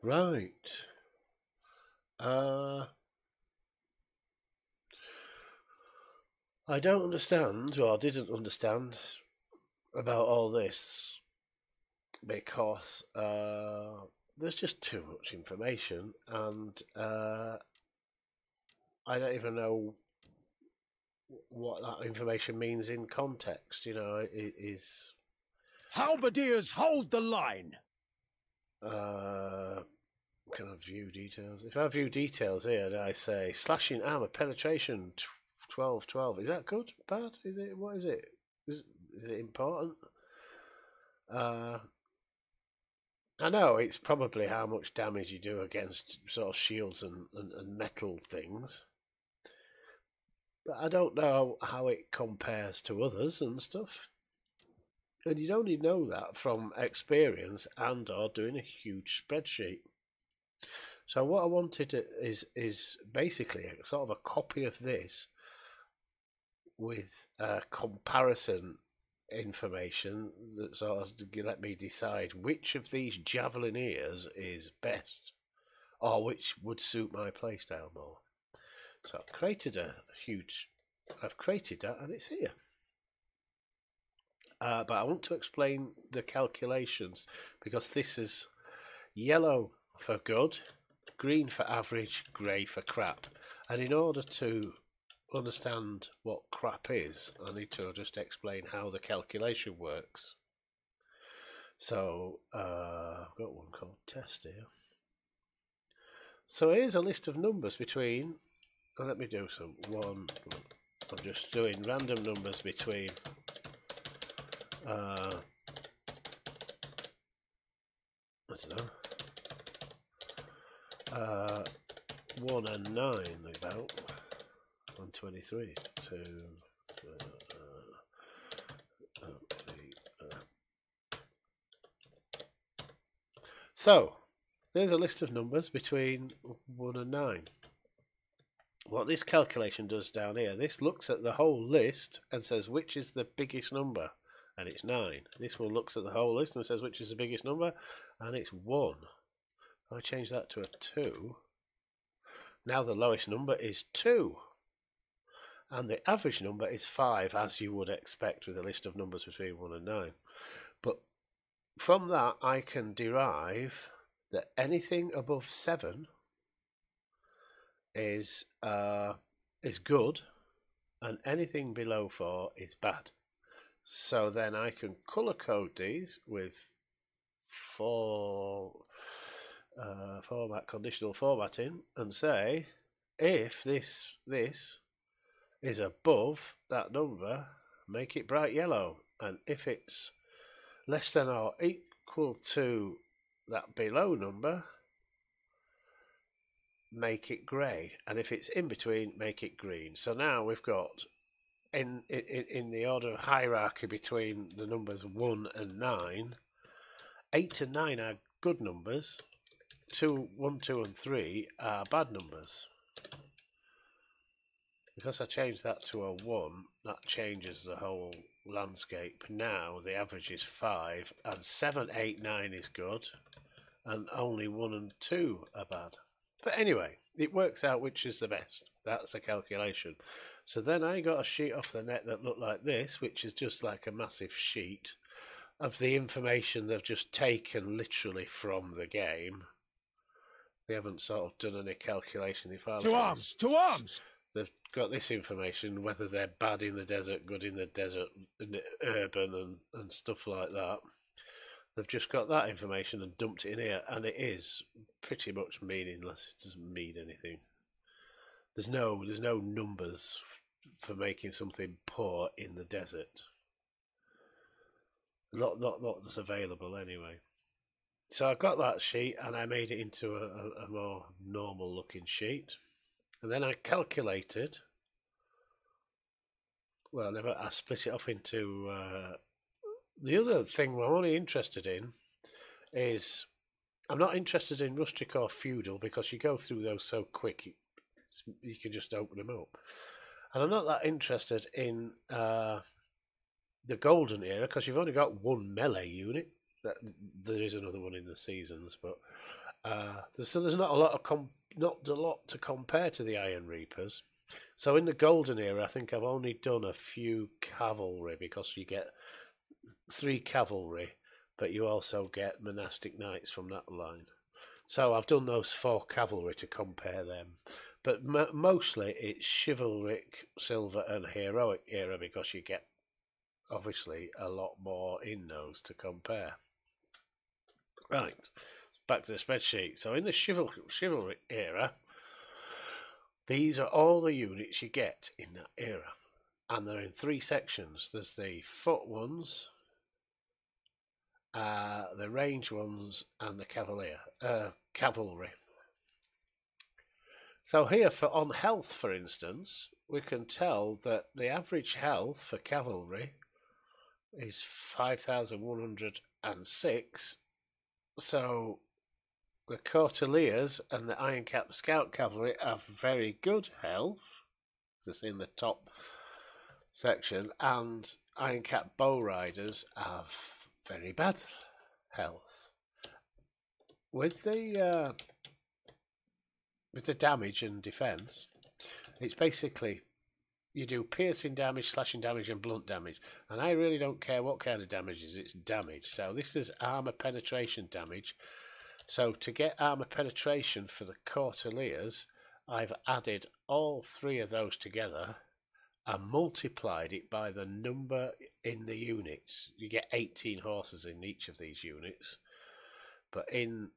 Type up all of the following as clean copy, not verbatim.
Right. Uh, I don't understand, or didn't understand about all this because there's just too much information, and I don't even know what that information means in context. It is Halberdiers, hold the line! uh, can I view details? If I view details here, and I say slashing armor penetration 12. Is that good? Bad? Is it? What is it? Is it important? Uh, I know it's probably how much damage you do against sort of shields and metal things, but I don't know how it compares to others and stuff. And you'd only know that from experience and or doing a huge spreadsheet. So what I wanted is basically a sort of a copy of this with comparison information that sort of let me decide which of these Javelineers is best, or which would suit my playstyle more. So I've created I've created that, and it's here. But I want to explain the calculations because this is yellow for good, green for average, grey for crap. And in order to understand what crap is, I need to just explain how the calculation works. So I've got one called test here. So here's a list of numbers between, and let me do some one. I'm just doing random numbers between I don't know, 1 and 9 about 123 2 3 So there's a list of numbers between 1 and 9. What this calculation does down here, this looks at the whole list and says which is the biggest number, and it's 9. This one looks at the whole list and says which is the biggest number, and it's 1. If I change that to a 2, now the lowest number is 2. And the average number is 5, as you would expect with a list of numbers between 1 and 9. But from that, I can derive that anything above 7 is good, and anything below 4 is bad. So then I can color code these with conditional formatting and say if this is above that number, make it bright yellow, and if it's less than or equal to that below number, make it grey, and if it's in between, make it green. So now we've got in the order of hierarchy between the numbers 1 and 9, 8 and 9 are good numbers, 1, 2 and 3 are bad numbers. Because I changed that to a 1, that changes the whole landscape. Now the average is 5, and 7, 8, 9 is good, and only 1 and 2 are bad. But anyway, it works out which is the best. That's the calculation. So then I got a sheet off the net that looked like this, which is just like a massive sheet of the information they've just taken literally from the game. They haven't sort of done any calculation. To arms! To arms! They've got this information, whether they're bad in the desert, good in the desert, in the urban, and stuff like that. They've just got that information and dumped it in here, and it is pretty much meaningless. It doesn't mean anything. There's no numbers for making something poor in the desert. Not that's available anyway. So I got that sheet and I made it into a more normal looking sheet. And then I calculated, well, I split it off into, the other thing I'm only interested in is, I'm not interested in rustic or feudal because you go through those so quick, you can just open them up. And I'm not that interested in the golden era because you've only got one melee unit. There is another one in the seasons, but So there's not a lot to compare to the Iron Reapers. So in the Golden Era, I think I've only done a few cavalry because you get 3 cavalry, but you also get monastic knights from that line. So I've done those 4 cavalry to compare them. But mostly it's chivalric, silver, and heroic era because you get obviously a lot more in those to compare. Right, back to the spreadsheet. So in the chivalric era, these are all the units you get in that era. And they're in 3 sections. There's the foot ones, the range ones, and the cavalry. So here on health, for instance, we can tell that the average health for cavalry is 5,106. So the Courtiers and the Iron Cap Scout Cavalry have very good health. This is in the top section, and Iron Cap Bow Riders have very bad health. With the damage and defense, it's basically you do piercing damage, slashing damage, and blunt damage. And I really don't care what kind of damage it is, it's damage. So this is armor penetration damage. So to get armor penetration for the Courtiers, I've added all 3 of those together and multiplied it by the number in the units. You get 18 horses in each of these units. But in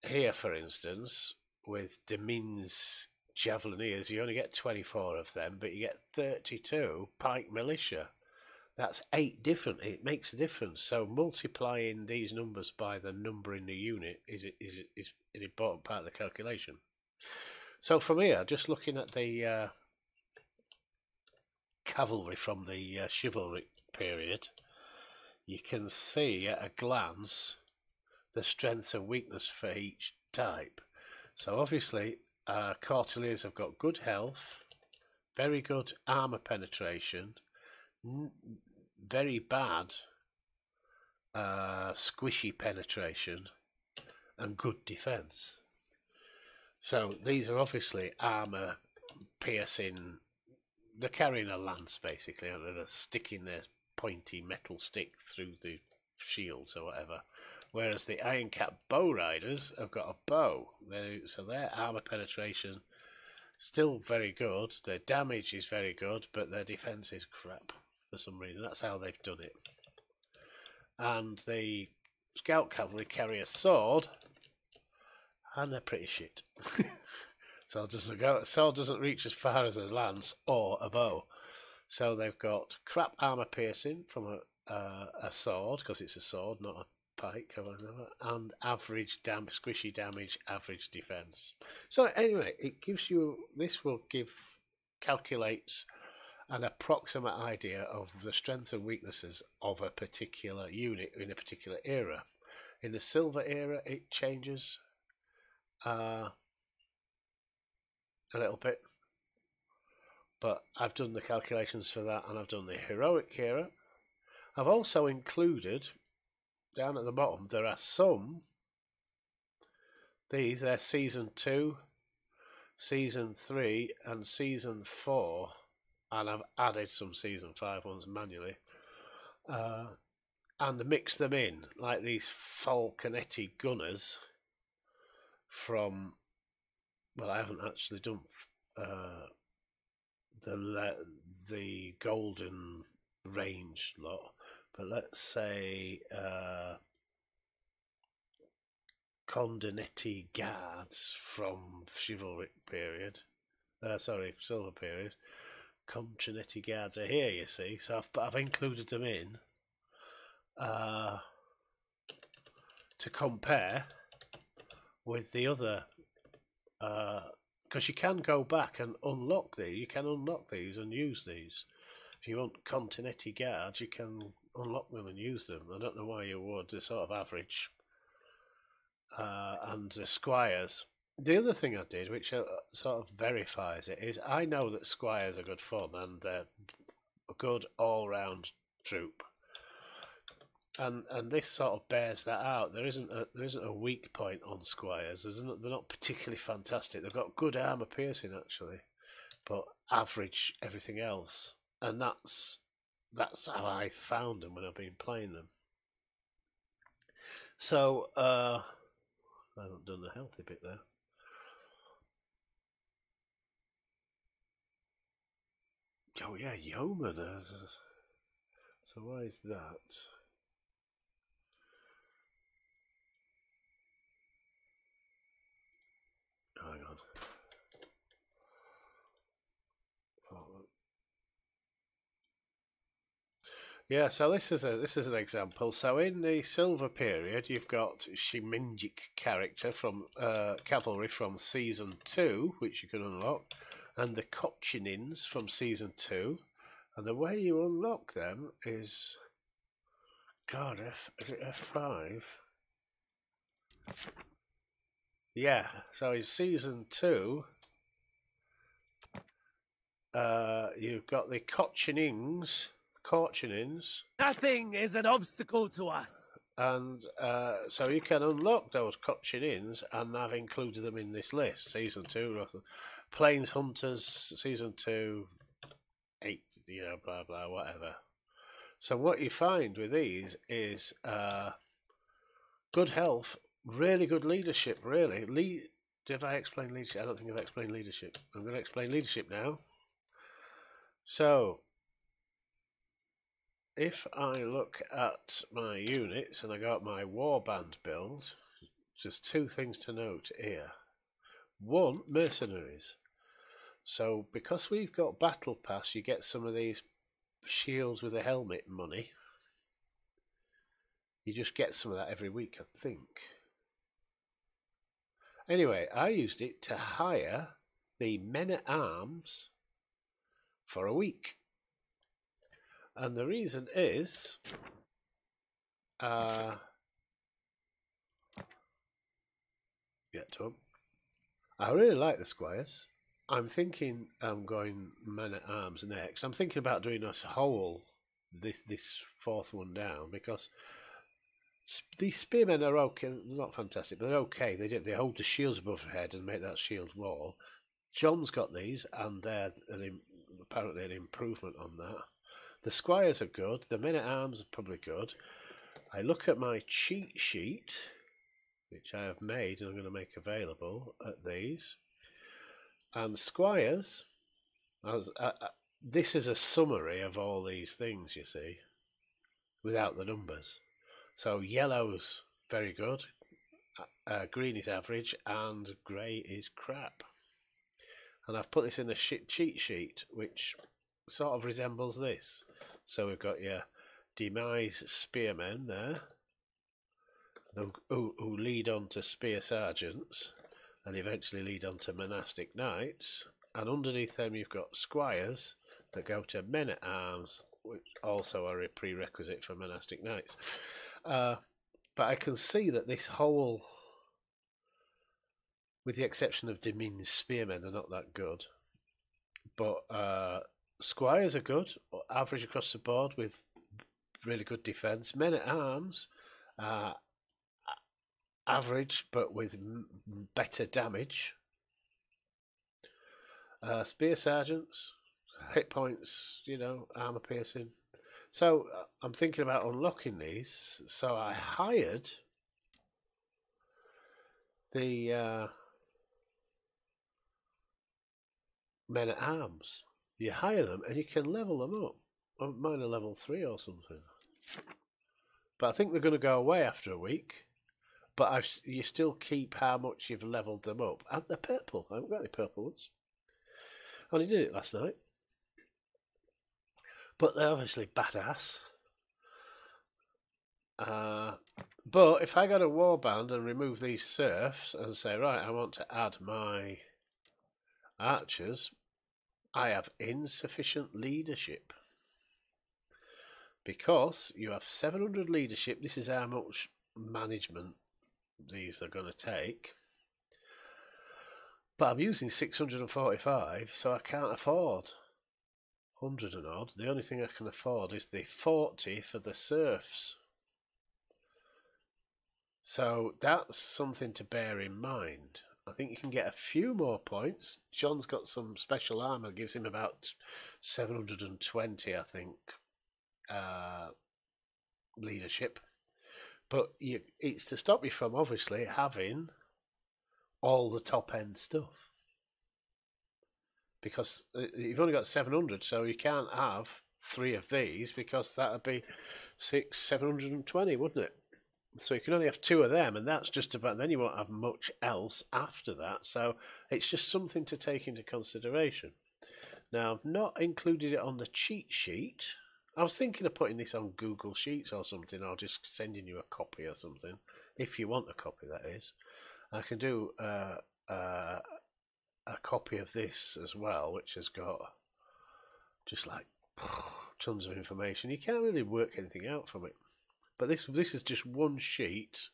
here, for instance, with Demin's Javelineers, you only get 24 of them, but you get 32 Pike Militia. That's 8 different. It makes a difference. So multiplying these numbers by the number in the unit is an important part of the calculation. So from here, just looking at the cavalry from the chivalric period, you can see at a glance the strength and weakness for each type. So obviously, Courtiers have got good health, very good armor penetration, very bad squishy penetration, and good defense. So these are obviously armor piercing. They're carrying a lance basically, and they're sticking their pointy metal stick through the shields or whatever. Whereas the Iron Cap Bow Riders have got a bow. So their armor penetration still very good. Their damage is very good, but their defense is crap for some reason. That's how they've done it. And the Scout Cavalry carry a sword, and they're pretty shit. So sword doesn't reach as far as a lance or a bow. So they've got crap armor piercing from a sword, because it's a sword, not a pike, and average squishy damage, average defense. So anyway, it gives you, calculates an approximate idea of the strengths and weaknesses of a particular unit in a particular era. In the Silver era, it changes a little bit, but I've done the calculations for that, and I've done the Heroic era. I've also included, down at the bottom, there are some, they're Season 2, Season 3 and Season 4, and I've added some Season 5 ones manually, and mix them in, like these Falconetti Gunners from, well, I haven't actually done the Golden Range lot, but let's say Condinetti Guards from Chivalric period, Silver period. Condinetti Guards are here, you see, so I've included them in to compare with the other, because you can go back and unlock these. You can unlock these and use these. If you want Condinetti Guards, you can unlock them and use them. I don't know why you would. They're sort of average. And the Squires. The other thing I did, which sort of verifies it, is I know that Squires are good fun and they're a good all-round troop. and this sort of bears that out. There isn't a weak point on squires. They're not particularly fantastic. They've got good armor piercing actually, but average everything else. And that's how I found them when I've been playing them. So I haven't done the healthy bit there. Oh yeah, yeoman. So why is that? Hang on. Yeah, so this is an example. So in the silver period, you've got Shiminjik character from cavalry from season 2, which you can unlock, and the Kochinins from season 2, and the way you unlock them is, God, is it F5? Yeah, so in season 2, you've got the Kochinins. Nothing is an obstacle to us. And so you can unlock those Kochinins, and I've included them in this list. Season 2, Plains Hunters, Season 2, 8, blah, blah, whatever. So what you find with these is good health, really good leadership, really. Did I explain leadership? I don't think I've explained leadership. I'm going to explain leadership now. So if I look at my units and I got my warband build, there's two things to note here. One, mercenaries. So because we've got battle pass, you get some of these shields with a helmet money. You just get some of that every week, I think. Anyway, I used it to hire the men-at-arms for a week. And the reason is, get to them. I really like the squires. I'm thinking I'm going men-at-arms next. I'm thinking about doing a whole, this fourth one down, because these spearmen are okay. They're not fantastic, but they're okay. They hold the shields above their head and make that shield wall. John's got these, and they're apparently an improvement on that. The squires are good. The men-at-arms are probably good. I look at my cheat sheet, which I have made and I'm going to make available at these. And squires, this is a summary of all these things, you see, without the numbers. So yellow's very good, green is average, and grey is crap. And I've put this in a cheat sheet, which sort of resembles this. So we've got your demise spearmen there, who lead on to spear sergeants, and eventually lead on to monastic knights. And underneath them you've got squires that go to men-at-arms, which also are a prerequisite for monastic knights. But I can see that this whole, with the exception of diminished spearmen, are not that good. But squires are good, average across the board with really good defence. Men-at-arms average, but with better damage. Spear sergeants, hit points, armor piercing. So I'm thinking about unlocking these. So I hired the men-at-arms. You hire them and you can level them up. Mine are level 3 or something. But I think they're going to go away after a week. But you still keep how much you've leveled them up. And they're purple. I haven't got any purple ones. I only did it last night. But they're obviously badass. But if I got a warband and remove these serfs and say, right, I want to add my archers, I have insufficient leadership. Because you have 700 leadership, this is how much management these are going to take. But I'm using 645, so I can't afford 100 and odd. The only thing I can afford is the 40 for the serfs. So that's something to bear in mind. I think you can get a few more points. John's got some special armor, gives him about 720, I think, leadership. But it's to stop you from obviously having all the top end stuff. Because you've only got 700, so you can't have 3 of these because that would be 720, wouldn't it? So you can only have 2 of them, and that's just about. Then you won't have much else after that. So it's just something to take into consideration. Now, I've not included it on the cheat sheet. I was thinking of putting this on Google Sheets or something, or just sending you a copy or something, if you want a copy, that is. I can do a copy of this as well, which has got just like tons of information. You can't really work anything out from it. But this is just one sheet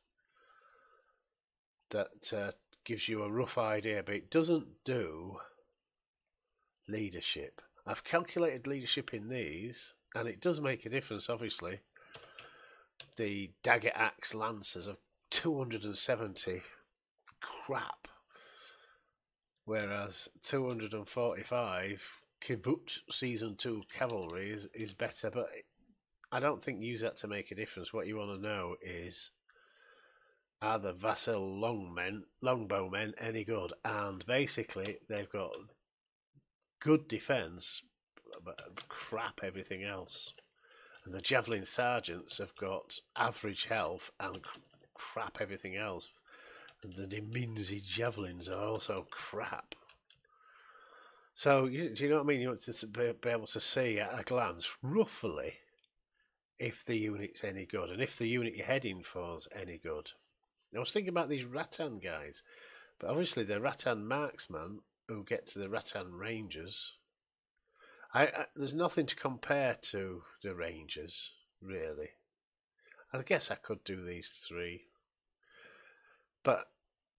that gives you a rough idea, but it doesn't do leadership. I've calculated leadership in these, and it does make a difference, obviously. The dagger axe lancers are 270 crap, whereas 245 Kibbutz Season 2 cavalry is better, but I don't think use that to make a difference. What you want to know is, are the Vassal longbowmen any good? And basically, they've got good defense, but crap everything else. And the Javelin Sergeants have got average health and crap everything else. And the Diminzi Javelins are also crap. So, do you know what I mean? You want to be able to see at a glance, roughly, if the unit's any good, and if the unit you're heading for is any good. I was thinking about these Rattan guys, but obviously the Rattan marksman who get to the Rattan Rangers, there's nothing to compare to the Rangers, really. I guess I could do these 3, but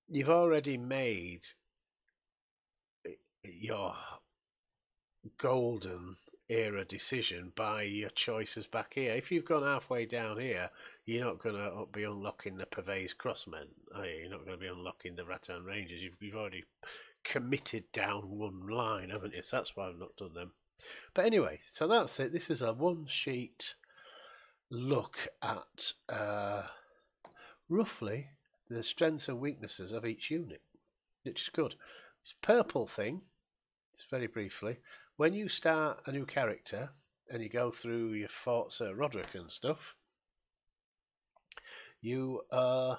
you've already made your golden era decision by your choices back here. If you've gone halfway down here, you're not going to be unlocking the Purvey's Crossmen, are you? You're not going to be unlocking the Rattan Rangers. You've already committed down one line, haven't you? So that's why I've not done them. But anyway, so that's it. This is a one-sheet look at roughly the strengths and weaknesses of each unit, which is good. This purple thing, it's very briefly, when you start a new character and you go through your Forza Roderick and stuff, you are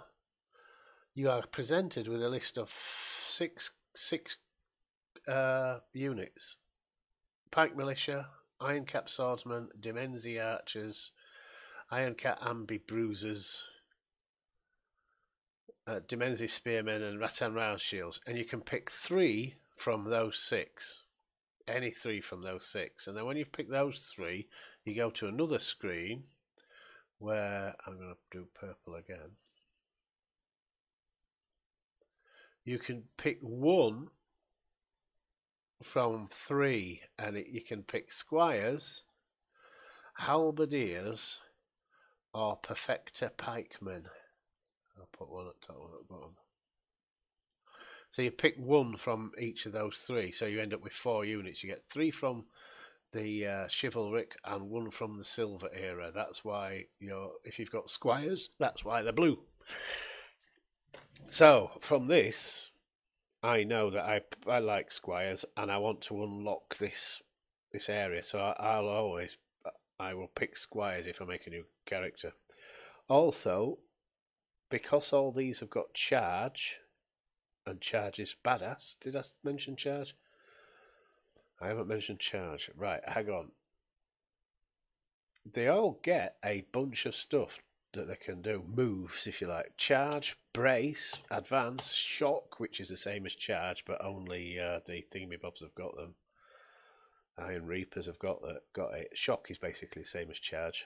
presented with a list of six units: Pike Militia, Iron Cap Swordsmen, Dimenzi Archers, Iron Cap Ambi Bruisers, Dimenzi Spearmen, and Rattan Round Shields, and you can pick 3 from those 6. Any 3 from those 6, and then when you've picked those 3, you go to another screen where I'm going to do purple again. You can pick 1 from 3, and you can pick Squires, Halberdiers, or Perfecta Pikemen. I'll put 1 at the top, 1 at the bottom. So you pick 1 from each of those 3, so you end up with 4 units. You get 3 from the chivalric and 1 from the silver era. That's why, if you've got squires, that's why they're blue. So from this, I know that I like squires and I want to unlock this area. So I will pick squires if I make a new character. Also, because all these have got charge, and charge is badass. Did I mention charge? I haven't mentioned charge. Right, hang on. They all get a bunch of stuff that they can do. Moves, if you like. Charge, brace, advance, shock, which is the same as charge, but only the thingamybobs have got them. Iron Reapers have got it. Shock is basically the same as charge.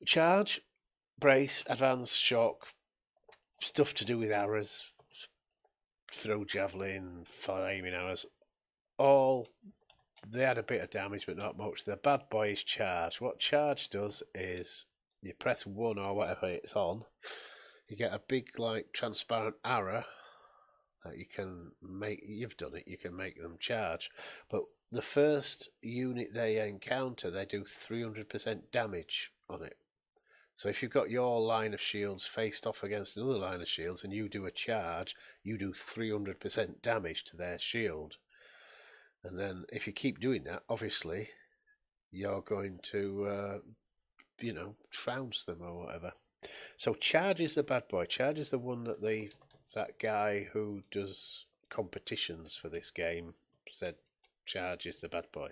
Charge, brace, advance, shock, stuff to do with arrows, throw javelin, flaming arrows. All they had a bit of damage, but not much. The bad boy is charge. What charge does is you press 1 or whatever it's on. you get a big like transparent arrow that you can make. You've done it. You can make them charge, but the first unit they encounter, they do 300% damage on it. So if you've got your line of shields faced off against another line of shields and you do a charge, you do 300% damage to their shield. And then if you keep doing that, obviously you're going to, trounce them or whatever. So charge is the bad boy. Charge is the one that that guy who does competitions for this game said charge is the bad boy.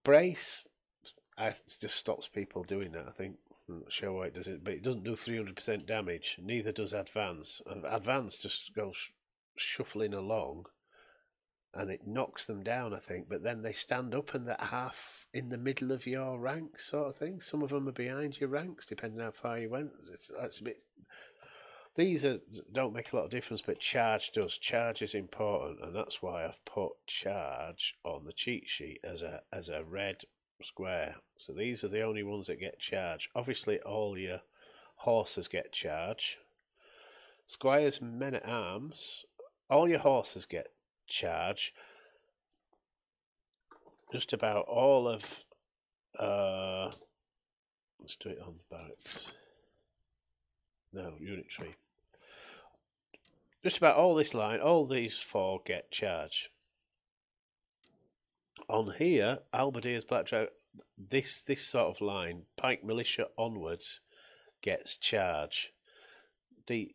Brace, just stops people doing that, I think. I'm not sure why it does it, but it doesn't do 300% damage. Neither does Advance. Advance just goes shuffling along and it knocks them down, I think, but then they stand up and they're half in the middle of your ranks, sort of thing. Some of them are behind your ranks, depending how far you went. It's a bit. These don't make a lot of difference, but charge does. Charge is important, and that's why I've put charge on the cheat sheet as a red square. So these are the only ones that get charge. Obviously, all your horses get charge. Squires, men at arms, all your horses get charge. Just about all of let's do it on barracks. No, unitary. Just about all this line, all these four get charge. On here, Alberdiers, Blackjack, this sort of line, Pike Militia onwards, gets charge. They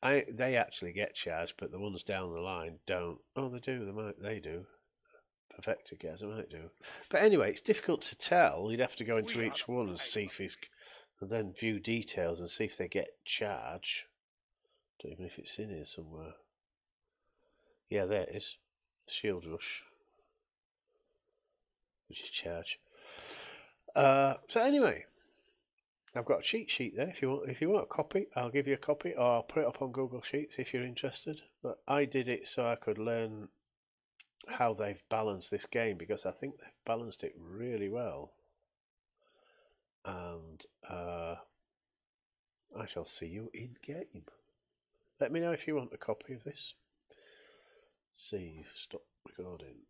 actually get charge, but the ones down the line don't. Oh, they do. They do. Perfected guess, they might do. But anyway, it's difficult to tell. You'd have to go into each one and see if he's, and then view details and see if they get charge. Don't even know if it's in here somewhere. Yeah, there it is. Shield rush, which is charge. So anyway, I've got a cheat sheet there. If you want a copy, I'll give you a copy, or I'll put it up on Google Sheets if you're interested. But I did it so I could learn how they've balanced this game, because I think they've balanced it really well. And I shall see you in game. Let me know if you want a copy of this. See, stop recording.